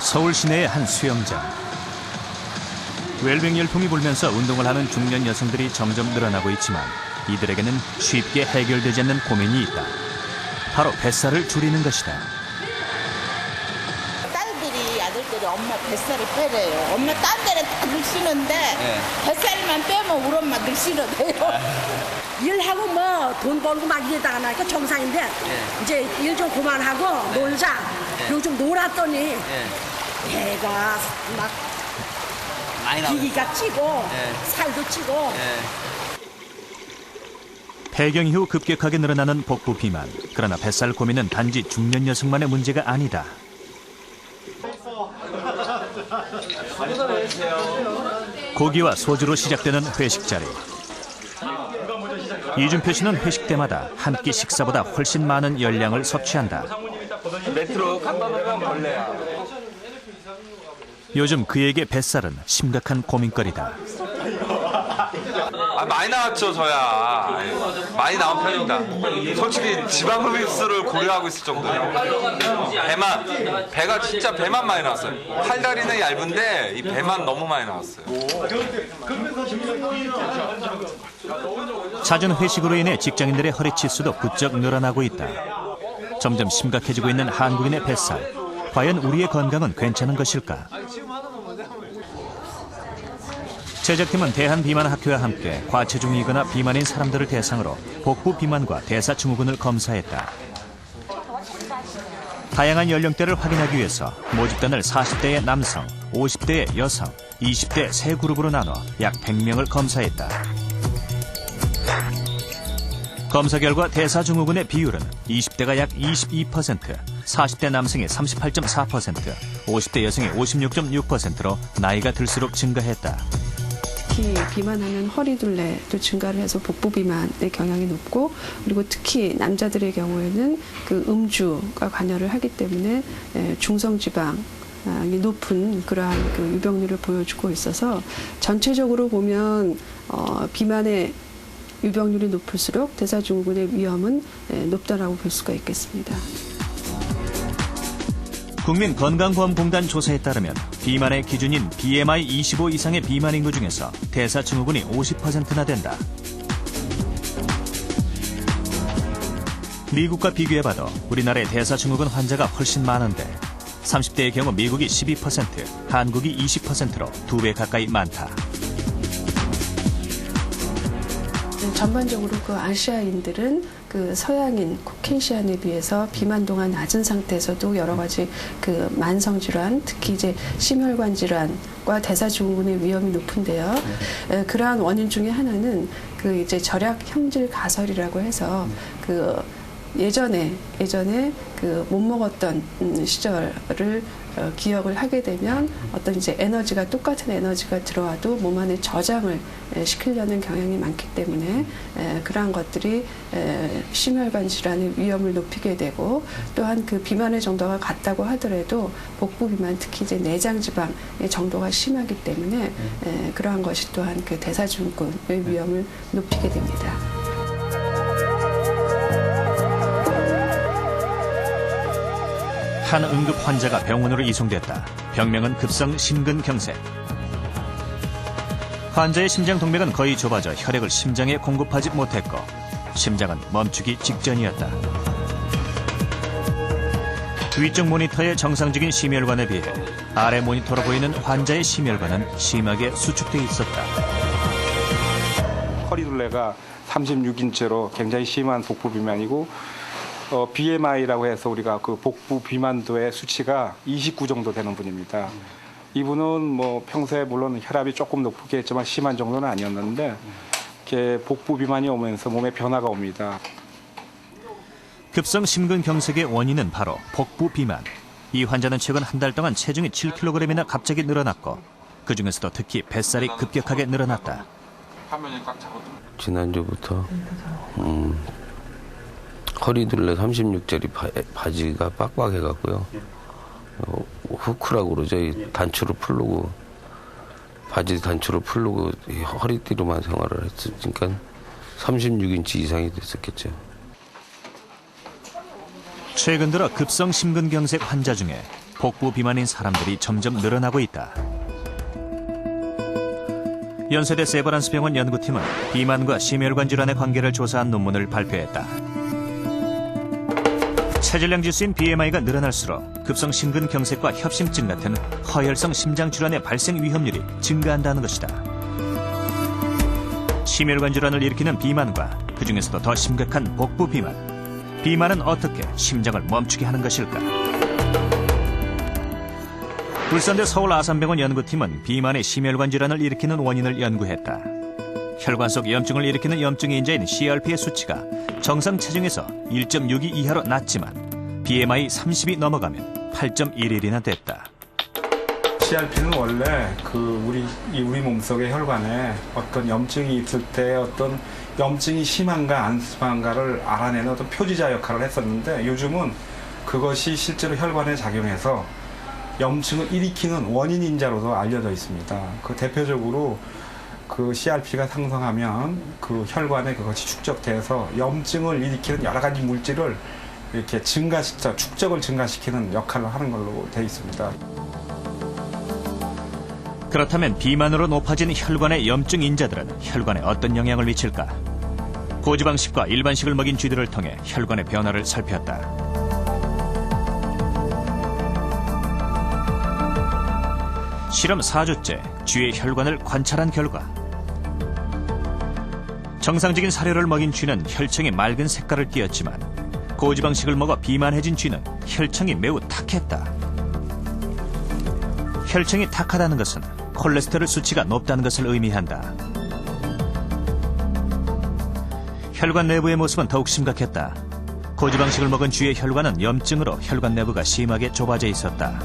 서울 시내의 한 수영장. 웰빙 열풍이 불면서 운동을 하는 중년 여성들이 점점 늘어나고 있지만 이들에게는 쉽게 해결되지 않는 고민이 있다. 바로 뱃살을 줄이는 것이다. 딸들이 아들들이 엄마 뱃살을 빼래요. 엄마 딴 데는 다 늘씬한데 뱃살만 빼면 우리 엄마 늘씬하대요. 일하고 뭐 돈 벌고 막 이러다가 나니까 정상인데 이제 일 좀 그만하고 놀자. 요즘 놀았더니 배가 막 기기가 찌고 살도 찌고. 폐경 이후 급격하게 늘어나는 복부 비만. 그러나 뱃살 고민은 단지 중년 여성만의 문제가 아니다. 고기와 소주로 시작되는 회식 자리. 이준표 씨는 회식 때마다 한 끼 식사보다 훨씬 많은 열량을 섭취한다. 메트로 갖다 놓으면 벌레야. 요즘 그에게 뱃살은 심각한 고민거리다. 많이 나왔죠, 저야. 많이 나온 편입니다. 솔직히 지방 흡입수를 고려하고 있을 정도예요. 배가 진짜 배만 많이 나왔어요. 팔다리는 얇은데 이 배만 너무 많이 나왔어요. 잦은 회식으로 인해 직장인들의 허리 치수도 부쩍 늘어나고 있다. 점점 심각해지고 있는 한국인의 뱃살. 과연 우리의 건강은 괜찮은 것일까? 제작팀은 대한비만학회와 함께 과체중이거나 비만인 사람들을 대상으로 복부 비만과 대사증후군을 검사했다. 다양한 연령대를 확인하기 위해서 모집단을 40대의 남성, 50대의 여성, 20대 세 그룹으로 나눠 약 100명을 검사했다. 검사 결과 대사증후군의 비율은 20대가 약 22%, 40대 남성이 38.4%, 50대 여성이 56.6%로 나이가 들수록 증가했다. 특히 비만하면 허리둘레도 증가를 해서 복부 비만의 경향이 높고, 그리고 특히 남자들의 경우에는 그 음주가 관여를 하기 때문에 중성지방이 높은 그러한 그 유병률을 보여주고 있어서 전체적으로 보면 비만의 유병률이 높을수록 대사증후군의 위험은 높다라고 볼 수가 있겠습니다. 국민건강보험공단 조사에 따르면 비만의 기준인 BMI 25 이상의 비만 인구 중에서 대사증후군이 50%나 된다. 미국과 비교해봐도 우리나라의 대사증후군 환자가 훨씬 많은데 30대의 경우 미국이 12%, 한국이 20%로 2배 가까이 많다. 전반적으로 그 아시아인들은 그 서양인 코케이시안에 비해서 비만도가 낮은 상태에서도 여러 가지 그 만성 질환, 특히 이제 심혈관 질환과 대사증후군의 위험이 높은데요. 그러한 원인 중에 하나는 그 이제 절약 형질 가설이라고 해서 그 예전에 그 못 먹었던 시절을 기억을 하게 되면 어떤 이제 에너지가 똑같은 에너지가 들어와도 몸 안에 저장을 시키려는 경향이 많기 때문에 그러한 것들이 심혈관 질환의 위험을 높이게 되고, 또한 그 비만의 정도가 같다고 하더라도 복부 비만, 특히 이제 내장 지방의 정도가 심하기 때문에 그러한 것이 또한 그 대사증후군의 위험을 높이게 됩니다. 한 응급 환자가 병원으로 이송됐다. 병명은 급성 심근경색. 환자의 심장 동맥은 거의 좁아져 혈액을 심장에 공급하지 못했고 심장은 멈추기 직전이었다. 위쪽 모니터의 정상적인 심혈관에 비해 아래 모니터로 보이는 환자의 심혈관은 심하게 수축돼 있었다. 허리둘레가 36인치로 굉장히 심한 복부 비만이고, BMI라고 해서 우리가 그 복부 비만도의 수치가 29 정도 되는 분입니다. 이분은 뭐 평소에 물론 혈압이 조금 높게 했지만 심한 정도는 아니었는데 이렇게 복부 비만이 오면서 몸에 변화가 옵니다. 급성 심근경색의 원인은 바로 복부 비만. 이 환자는 최근 한 달 동안 체중이 7kg이나 갑자기 늘어났고 그중에서도 특히 뱃살이 급격하게 늘어났다. 지난주부터 허리둘레 36짜리 바지가 빡빡해갖고요. 후크라고 그러죠. 이 단추를 풀르고, 바지 단추를 풀르고 허리띠로만 생활을 했으니까 36인치 이상이 됐었겠죠. 최근 들어 급성 심근경색 환자 중에 복부 비만인 사람들이 점점 늘어나고 있다. 연세대 세브란스병원 연구팀은 비만과 심혈관 질환의 관계를 조사한 논문을 발표했다. 체질량 지수인 BMI가 늘어날수록 급성 심근경색과 협심증 같은 허혈성 심장 질환의 발생 위험률이 증가한다는 것이다. 심혈관 질환을 일으키는 비만과 그중에서도 더 심각한 복부 비만. 비만은 어떻게 심장을 멈추게 하는 것일까? 울산대 서울 아산병원 연구팀은 비만의 심혈관 질환을 일으키는 원인을 연구했다. 혈관 속 염증을 일으키는 염증의 인자인 CRP의 수치가 정상 체중에서 1.62 이하로 낮지만 BMI 30이 넘어가면 8.11이나 됐다. CRP는 원래 우리 몸속의 혈관에 어떤 염증이 있을 때 어떤 염증이 심한가 안 심한가를 알아내는 어떤 표지자 역할을 했었는데, 요즘은 그것이 실제로 혈관에 작용해서 염증을 일으키는 원인 인자로도 알려져 있습니다. 그 대표적으로 그 CRP가 상승하면 그 혈관에 그것이 축적돼서 염증을 일으키는 여러 가지 물질을 이렇게 축적을 증가시키는 역할을 하는 걸로 되어 있습니다. 그렇다면 비만으로 높아진 혈관의 염증 인자들은 혈관에 어떤 영향을 미칠까? 고지방식과 일반식을 먹인 쥐들을 통해 혈관의 변화를 살폈다. 실험 4주째 쥐의 혈관을 관찰한 결과 정상적인 사료를 먹인 쥐는 혈청이 맑은 색깔을 띠었지만 고지방식을 먹어 비만해진 쥐는 혈청이 매우 탁했다. 혈청이 탁하다는 것은 콜레스테롤 수치가 높다는 것을 의미한다. 혈관 내부의 모습은 더욱 심각했다. 고지방식을 먹은 쥐의 혈관은 염증으로 혈관 내부가 심하게 좁아져 있었다.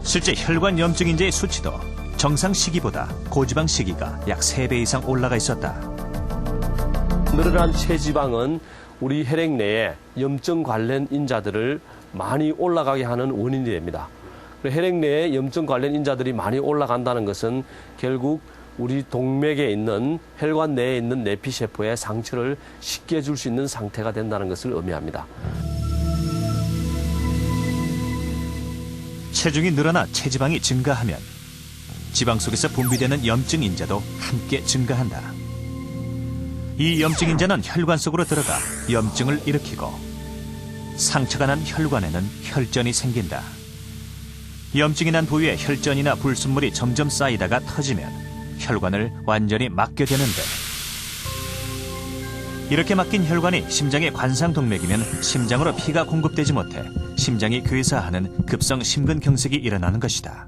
실제 혈관 염증 인자의 수치도 정상 시기보다 고지방 시기가 약 3배 이상 올라가 있었다. 늘어난 체지방은 우리 혈액 내에 염증 관련 인자들을 많이 올라가게 하는 원인이 됩니다. 혈액 내에 염증 관련 인자들이 많이 올라간다는 것은 결국 우리 동맥에 있는 혈관 내에 있는 내피세포의 상처를 쉽게 줄 수 있는 상태가 된다는 것을 의미합니다. 체중이 늘어나 체지방이 증가하면 지방 속에서 분비되는 염증 인자도 함께 증가한다. 이 염증 인자는 혈관 속으로 들어가 염증을 일으키고 상처가 난 혈관에는 혈전이 생긴다. 염증이 난 부위에 혈전이나 불순물이 점점 쌓이다가 터지면 혈관을 완전히 막게 되는데, 이렇게 막힌 혈관이 심장의 관상동맥이면 심장으로 피가 공급되지 못해 심장이 괴사하는 급성 심근경색이 일어나는 것이다.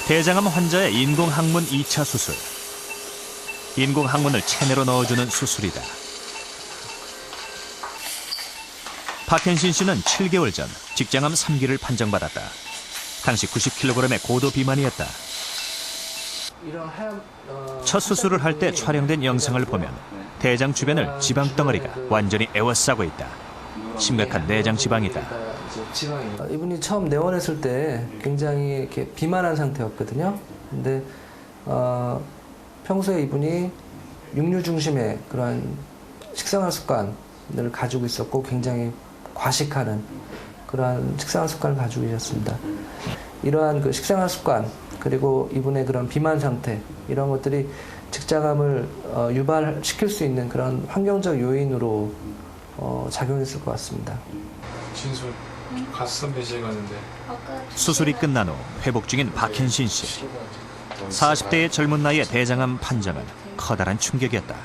대장암 환자의 인공항문 2차 수술. 인공항문을 체내로 넣어주는 수술이다. 박현신 씨는 7개월 전 직장암 3기를 판정받았다. 당시 90kg의 고도 비만이었다. 첫 수술을 할 때 촬영된 영상을 보면 대장 주변을 지방덩어리가 완전히 에워싸고 있다. 심각한 내장 지방이다. 이분이 처음 내원했을 때 굉장히 이렇게 비만한 상태였거든요. 근데 평소에 이분이 육류 중심의 그런 식생활 습관을 가지고 있었고 굉장히 과식하는 그러한 식생활 습관을 가지고 계셨습니다. 이러한 그 식생활 습관 그리고 이분의 그런 비만 상태 이런 것들이 직장암을 유발시킬 수 있는 그런 환경적 요인으로 작용했을 것 같습니다. 진술 가슴 배제에 갔는데 수술이 끝난 후 회복 중인 박현신 씨. 40대의 젊은 나이에 대장암 판정은 커다란 충격이었다.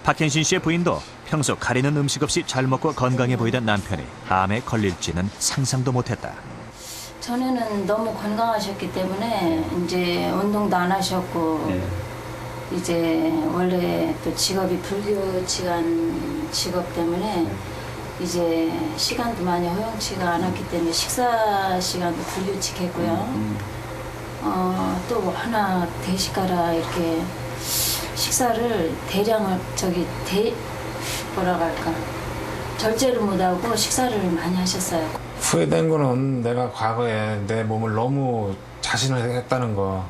박현신 씨의 부인도 평소 가리는 음식 없이 잘 먹고 건강해 보이던 남편이 암에 걸릴지는 상상도 못했다. 전에는 너무 건강하셨기 때문에 이제 운동도 안 하셨고 이제 원래 또 직업이 불규칙한 직업 때문에 이제 시간도 많이 허용치가 않았기 때문에 식사 시간도 불규칙했고요. 또 하나 대식가라 이렇게 식사를 대량을 뭐라고 할까 절제를 못하고 식사를 많이 하셨어요. 후회된 거는 내가 과거에 내 몸을 너무 자신을 했다는 거.